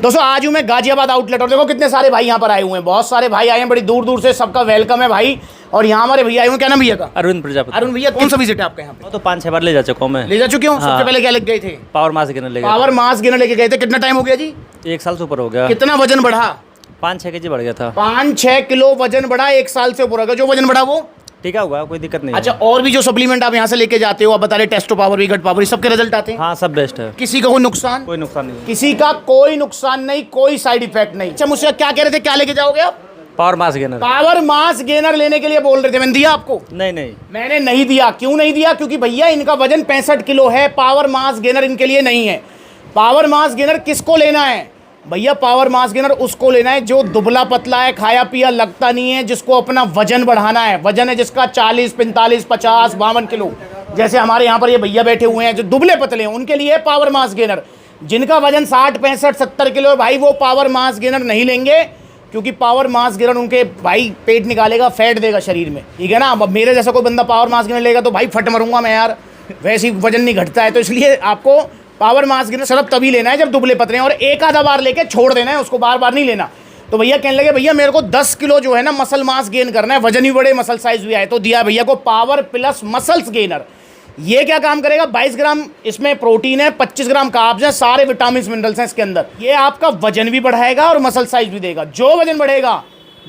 दोस्तों आज हूं मैं गाजियाबाद आउटलेट और देखो कितने सारे भाई यहाँ पर आए हुए हैं, बहुत सारे भाई आए हैं बड़ी दूर दूर से, सबका वेलकम है भाई। और यहाँ हमारे भैया आए हुए, क्या नाम भैया का? अरुण प्रजापति। अरुण भैया, कौन सा विजिट है आपका यहाँ पे? तो 5-6 बार ले जा चुका हूँ मैं। ले जा चुके हो? सबसे पहले क्या लेके गए थे? पावर मास गिनर ले गए। पावर मास गिनर लेके गए थे। कितना टाइम हो गया जी? 1 साल से ऊपर हो गया। कितना वजन बढ़ा? 5-6 केजी बढ़ गया था। 5-6 किलो वजन बढ़ा 1 साल से ऊपर हो गया। जो वजन बढ़ा वो टीका हुआ, कोई दिक्कत नहीं। अच्छा, और भी जो सप्लीमेंट आप यहाँ से लेके जाते हो, आप बता रहे टेस्टो पावर भी, गट पावर, सबके रिजल्ट आते हैं? हाँ, सब बेस्ट है। किसी का कोई नुकसान? कोई नुकसान नहीं है। किसी का कोई नुकसान नहीं, कोई साइड इफेक्ट नहीं। अच्छा, मुझसे क्या कह रहे थे, क्या लेके जाओगे आप? Power mass gainer. Power mass gainer लेने के लिए बोल रहे थे, मैंने दिया आपको? नहीं, मैंने नहीं दिया। क्यों नहीं दिया? क्योंकि भैया इनका वजन 65 किलो है। पावर मास गेनर इनके लिए नहीं है। पावर मास गेनर किसको लेना है भैया? पावर मास गेनर उसको लेना है जो दुबला पतला है, खाया पिया लगता नहीं है, जिसको अपना वजन बढ़ाना है। वजन है जिसका 40, 45, 50, 52 किलो। जैसे हमारे यहाँ पर ये भैया बैठे हुए हैं जो दुबले पतले हैं, उनके लिए पावर मास गेनर। जिनका वजन 60, 65, 70 किलो है भाई, वो पावर मास गेनर नहीं लेंगे, क्योंकि पावर मास गेनर उनके भाई पेट निकालेगा, फैट देगा शरीर में, ठीक है ना। अब मेरे जैसा कोई बंदा पावर मास गेनर लेगा तो भाई फट मरूंगा मैं यार, वैसे ही वजन नहीं घटता है। तो इसलिए आपको पावर मास गेनर सिर्फ तभी लेना है जब दुबले पतले हैं, और एक आधा बार लेके छोड़ देना है, उसको बार बार नहीं लेना। तो भैया कहने लगे भैया मेरे को 10 किलो जो है ना मसल मास गेन करना है, वजन भी बड़े, मसल साइज भी आए, तो दिया भैया को पावर प्लस मसल्स गेनर। ये क्या काम करेगा? 22 ग्राम इसमें प्रोटीन है, 25 ग्राम कार्ब्स हैं, सारे विटामिन मिनरल्स हैं इसके अंदर। ये आपका वजन भी बढ़ाएगा और मसल साइज भी देगा। जो वजन बढ़ेगा,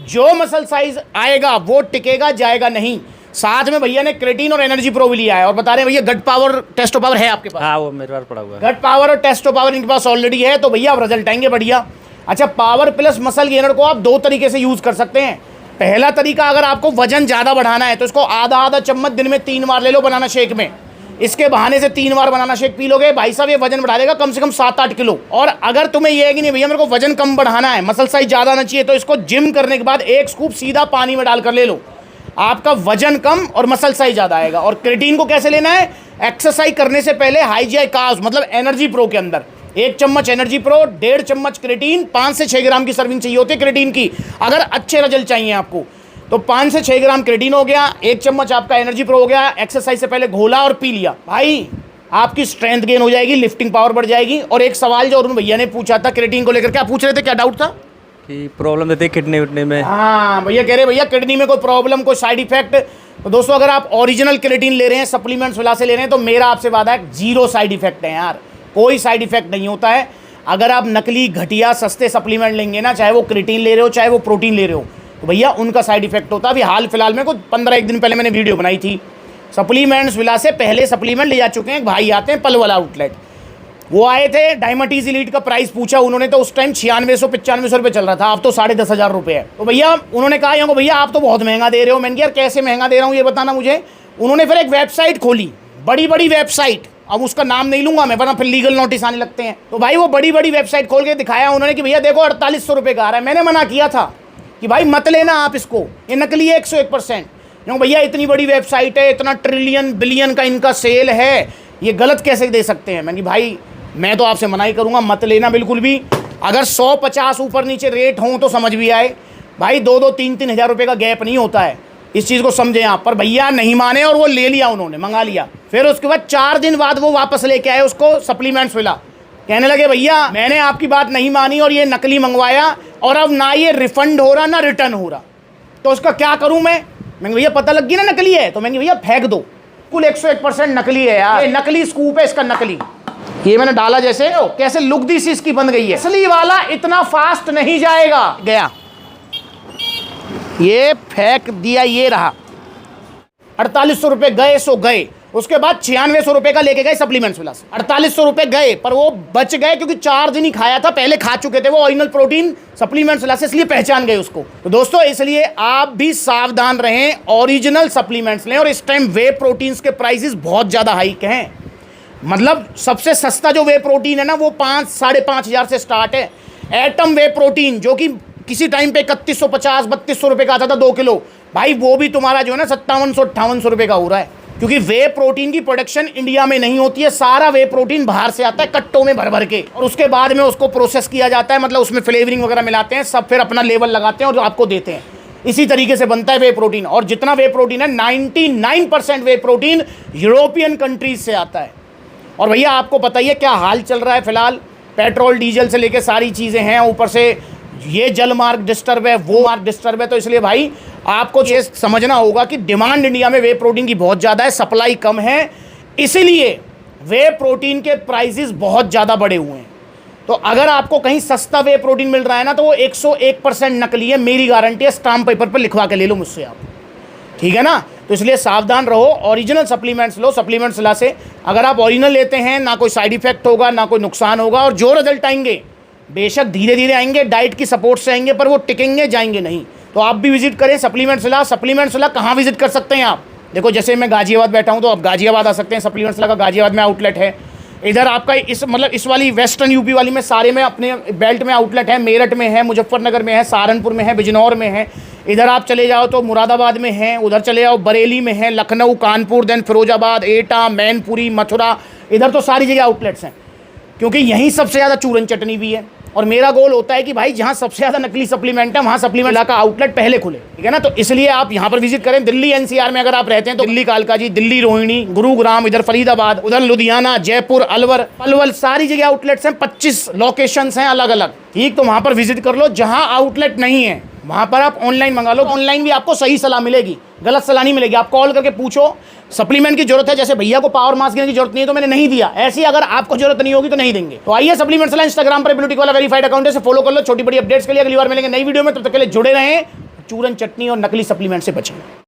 जो मसल साइज आएगा, वो टिकेगा, जाएगा नहीं। साथ में भैया ने क्रेटीन और एनर्जी प्रो भी लिया है, और बता रहे हैं भैया गट पावर, टेस्टो पावर है आपके पास? हाँ, वो मेरे पास पड़ा हुआ है। गट पावर और टेस्टो पावर इनके पास ऑलरेडी है, तो भैया अब रिजल्ट आएंगे बढ़िया। अच्छा, पावर प्लस मसल गेनर को आप 2 तरीके से यूज कर सकते हैं। पहला तरीका, अगर आपको वजन ज्यादा बढ़ाना है तो इसको आधा आधा चम्मच दिन में 3 बार ले लो बनाना शेक में। इसके बहाने से 3 बार बनाना शेक पी लोगे भाई साहब, ये वजन बढ़ा देगा कम से कम 7-8 किलो। और अगर तुम्हें ये है कि नहीं भैया मेरे को वजन कम बढ़ाना है, मसल साइज ज्यादा आना चाहिए, तो इसको जिम करने के बाद 1 स्कूप सीधा पानी में डालकर ले लो। आपका वजन कम और मसल साइज ज्यादा आएगा। और क्रेटीन को कैसे लेना है? एक्सरसाइज करने से पहले हाइजीआई कार्ब्स मतलब एनर्जी प्रो के अंदर 1 चम्मच एनर्जी प्रो, 1.5 चम्मच क्रेटीन, 5 से 6 ग्राम की सर्विंग चाहिए होती है क्रेटीन की। अगर अच्छे रिजल्ट चाहिए आपको तो 5 से 6 ग्राम क्रेटीन हो गया, 1 चम्मच आपका एनर्जी प्रो हो गया, एक्सरसाइज से पहले घोला और पी लिया भाई, आपकी स्ट्रेंथ गेन हो जाएगी, लिफ्टिंग पावर बढ़ जाएगी। और एक सवाल जो अरुण भैया ने पूछा था क्रेटीन को लेकर, क्या पूछ रहे थे, क्या डाउट था? कि प्रॉब्लम देती है किडनी विडनी में। हाँ भैया कह रहे भैया किडनी में कोई प्रॉब्लम, कोई साइड इफेक्ट। तो दोस्तों अगर आप ओरिजिनल क्रेटीन ले रहे हैं, सप्लीमेंट्स विला से ले रहे हैं, तो मेरा आपसे वादा है 0 साइड इफेक्ट है यार, कोई साइड इफेक्ट नहीं होता है। अगर आप नकली घटिया सस्ते सप्लीमेंट लेंगे ना, चाहे वो क्रेटीन ले रहे हो चाहे वो प्रोटीन ले रहे हो, तो भैया उनका साइड इफेक्ट होता है। अभी हाल फिलहाल में कुछ 15-1 दिन पहले मैंने वीडियो बनाई थी, सप्लीमेंट्स विला से पहले सप्लीमेंट ले जा चुके हैं भाई, आते हैं पलवल आउटलेट, वो आए थे, डायमंडीज एलीट का प्राइस पूछा उन्होंने, तो उस टाइम 9600-9500 रुपये चल रहा था, अब तो 10,500 रुपये है। तो भैया उन्होंने कहा यहाँ को भैया आप तो बहुत महंगा दे रहे हो। मैंने कहा यार कैसे महंगा दे रहा हूँ ये बताना मुझे। उन्होंने फिर एक वेबसाइट खोली, बड़ी बड़ी वेबसाइट, अब उसका नाम नहीं लूंगा मैं वरना फिर लीगल नोटिस आने लगते हैं। तो भाई वो बड़ी बड़ी वेबसाइट खोल के दिखाया उन्होंने कि भैया देखो 4800 रुपये का आ रहा है। मैंने मना किया था कि भाई मत लेना आप इसको, ये नकली है 101%। क्यों भैया इतनी बड़ी वेबसाइट है, इतना ट्रिलियन बिलियन का इनका सेल है, ये गलत कैसे दे सकते हैं? मैंने भाई मैं तो आपसे मना ही करूंगा, मत लेना बिल्कुल भी। अगर 100-50 ऊपर नीचे रेट हों तो समझ भी आए भाई, 2-2, 3-3 हज़ार रुपये का गैप नहीं होता है, इस चीज़ को समझें आप। पर भैया नहीं माने और वो ले लिया, उन्होंने मंगा लिया। फिर उसके बाद 4 दिन बाद वो वापस लेके आए उसको सप्लीमेंट्स मिला, कहने लगे भैया मैंने आपकी बात नहीं मानी और ये नकली मंगवाया, और अब ना ये रिफंड हो रहा ना रिटर्न हो रहा, तो उसका क्या करूँ मैं? मैंने भैया पता लग गया ना नकली है, तो मैंने भैया फेंक दो। कुल 101% नकली है यार, ये नकली स्कूप है इसका, नकली। ये मैंने डाला जैसे, कैसे लुगदी सी इसकी बन गई है। असली वाला इतना फास्ट नहीं जाएगा। गया, ये फेंक दिया, ये रहा। 4800 रुपये गए सो गए। उसके बाद 9600 रुपये का लेके गए सप्लीमेंट्स विला से। 4800 रुपये गए, पर वो बच गए क्योंकि 4 दिन ही खाया था, पहले खा चुके थे वो ओरिजिनल प्रोटीन सप्लीमेंट्स विला से, इसलिए पहचान गए उसको। तो दोस्तों इसलिए आप भी सावधान रहें, ओरिजिनल सप्लीमेंट्स लें। और इस टाइम वे प्रोटीन्स के प्राइसेस बहुत ज़्यादा हाइक हैं, मतलब सबसे सस्ता जो वे प्रोटीन है ना वो 5-5.5 हज़ार से स्टार्ट है। एटम वे प्रोटीन जो कि किसी टाइम पे 3150-3200 रुपये का आता था 2 किलो, भाई वो भी तुम्हारा जो है ना 5700-5800 रुपये का हो रहा है, क्योंकि वे प्रोटीन की प्रोडक्शन इंडिया में नहीं होती है, सारा वे प्रोटीन बाहर से आता है कट्टों में भर भर के, और उसके बाद में उसको प्रोसेस किया जाता है, मतलब उसमें फ्लेवरिंग वगैरह मिलाते हैं, सब फिर अपना लेवल लगाते हैं और आपको देते हैं। इसी तरीके से बनता है वे प्रोटीन। और जितना वे प्रोटीन है 99% वे प्रोटीन यूरोपियन कंट्रीज से आता है। और भैया आपको पता ही है क्या हाल चल रहा है फिलहाल, पेट्रोल डीजल से लेके सारी चीज़ें हैं, ऊपर से ये जल मार्ग डिस्टर्ब है, वो मार्ग डिस्टर्ब है। तो इसलिए भाई आपको ये समझना होगा कि डिमांड इंडिया में वे प्रोटीन की बहुत ज़्यादा है, सप्लाई कम है, इसीलिए वे प्रोटीन के प्राइसेस बहुत ज़्यादा बढ़े हुए हैं। तो अगर आपको कहीं सस्ता वे प्रोटीन मिल रहा है ना, तो वो 101% नकली है, मेरी गारंटी है, स्टाम्प पेपर पर लिखवा के ले लो मुझसे आप, ठीक है ना। तो इसलिए सावधान रहो, ओरिजिनल सप्लीमेंट्स लो। सप्लीमेंट्स ला से अगर आप ओरिजिनल लेते हैं, ना कोई साइड इफेक्ट होगा, ना कोई नुकसान होगा, और जो रिजल्ट आएंगे बेशक धीरे धीरे आएंगे, डाइट की सपोर्ट से आएंगे, पर वो टिकेंगे, जाएंगे नहीं। तो आप भी विजिट करें सप्लीमेंट्स ला। सप्लीमेंट्स ला कहाँ विजिट कर सकते हैं आप? देखो जैसे मैं गाजियाबाद बैठा हूँ, तो आप गाजियाबाद आ सकते हैं, सप्लीमेंट्स ला का गाजियाबाद में आउटलेट है। इधर आपका इस वाली वेस्टर्न यूपी वाली में सारे में अपने बेल्ट में आउटलेट है, मेरठ में है, मुजफ्फरनगर में है, सहारनपुर में है, बिजनौर में है। इधर आप चले जाओ तो मुरादाबाद में है, उधर चले जाओ बरेली में है, लखनऊ, कानपुर, देन फिरोजाबाद, एटा, मैनपुरी, मथुरा, इधर तो सारी जगह आउटलेट्स हैं, क्योंकि यहीं सबसे ज़्यादा चूरन चटनी भी है। और मेरा गोल होता है कि भाई जहाँ सबसे ज़्यादा नकली सप्लीमेंट है, वहाँ सप्लीमेंट का आउटलेट पहले खुले, ठीक है ना। तो इसलिए आप यहाँ पर विजिट करें। दिल्ली एनसीआर में अगर आप रहते हैं तो दिल्ली कालका जी, दिल्ली रोहिणी, गुरुग्राम, इधर फरीदाबाद, उधर लुधियाना, जयपुर, अलवर, पलवल, सारी जगह आउटलेट्स हैं, 25 लोकेशंस हैं अलग अलग, ठीक। तो वहाँ पर विजिट कर लो। जहाँ आउटलेट नहीं है वहाँ पर आप ऑनलाइन मंगा लो। ऑनलाइन भी आपको सही सलाह मिलेगी, गलत सलाह नहीं मिलेगी। आप कॉल करके पूछो सप्लीमेंट की जरूरत है, जैसे भैया को पावर मास्क की जरूरत नहीं है तो मैंने नहीं दिया, ऐसी अगर आपको जरूरत नहीं होगी तो नहीं देंगे। तो आइए सप्लीमेंट सलाह इंस्टाग्राम पर ब्लूटिक वाला वेरीफाइड अकाउंट से फॉलो कर लो। छोटी बड़ी अपडेट्स के लिए अगली बार मिलेंगे नई वीडियो में, तब तक के लिए जुड़े रहें। चूरन चटनी और नकली सप्लीमेंट से बचें।